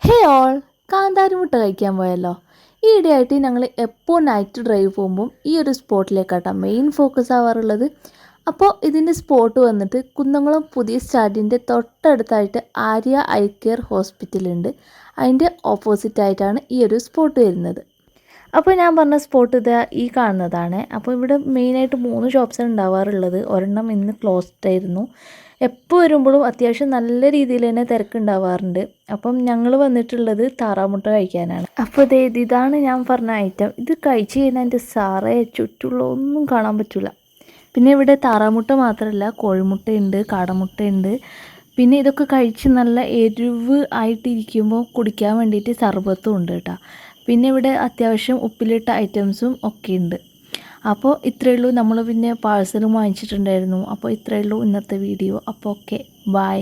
ഹേ all, കാന്താരി മുട്ട കഴിക്കാൻ പോയല്ലോ. ഈയിടെയായിട്ട് ഞങ്ങൾ എപ്പോൾ നൈറ്റ് ഡ്രൈവ് പോകുമ്പോൾ ഈ ഒരു സ്പോട്ടിലേക്കാട്ടോ മെയിൻ ഫോക്കസ് ആവാറുള്ളത്. അപ്പോൾ ഇതിൻ്റെ സ്പോട്ട് വന്നിട്ട് കുന്നംകുളം പുതിയ സ്റ്റാഡിൻ്റെ തൊട്ടടുത്തായിട്ട് ആര്യ ഐ കെയർ ഹോസ്പിറ്റലുണ്ട്. അതിൻ്റെ ഓപ്പോസിറ്റായിട്ടാണ് ഈ ഒരു സ്പോട്ട് വരുന്നത്. അപ്പോൾ ഞാൻ പറഞ്ഞ സ്പോട്ട് ഇതാ ഈ കാണുന്നതാണ്. അപ്പോൾ ഇവിടെ മെയിനായിട്ട് 3 ഷോപ്സാണ് ഉണ്ടാവാറുള്ളത്. ഒരെണ്ണം ഇന്ന് ക്ലോസ്ഡ് ആയിരുന്നു. എപ്പോൾ വരുമ്പോഴും അത്യാവശ്യം നല്ല രീതിയിൽ തന്നെ തിരക്കുണ്ടാവാറുണ്ട്. അപ്പം ഞങ്ങൾ വന്നിട്ടുള്ളത് താറാമുട്ട കഴിക്കാനാണ്. അപ്പോൾ ഇതാണ് ഞാൻ പറഞ്ഞ ഐറ്റം. ഇത് കഴിച്ച് കഴിഞ്ഞാൽ എൻ്റെ സാറേ ചുറ്റുള്ള ഒന്നും കാണാൻ പറ്റില്ല. പിന്നെ ഇവിടെ താറാമുട്ട മാത്രമല്ല, കോഴിമുട്ടയുണ്ട്, കാടമുട്ടയുണ്ട്. പിന്നെ ഇതൊക്കെ കഴിച്ച് നല്ല എരിവ് ആയിട്ടിരിക്കുമ്പോൾ കുടിക്കാൻ വേണ്ടിയിട്ട് സർബത്തും ഉണ്ട് കേട്ടോ. പിന്നെ ഇവിടെ അത്യാവശ്യം ഉപ്പിലിട്ട ഐറ്റംസും ഒക്കെ ഉണ്ട്. അപ്പോൾ ഇത്രയേ ഉള്ളൂ. നമ്മൾ പിന്നെ പാഴ്സലും വാങ്ങിച്ചിട്ടുണ്ടായിരുന്നു. അപ്പോൾ ഇത്രയേ ഉള്ളൂ ഇന്നത്തെ വീഡിയോ. അപ്പോൾ ഓക്കെ, ബൈ.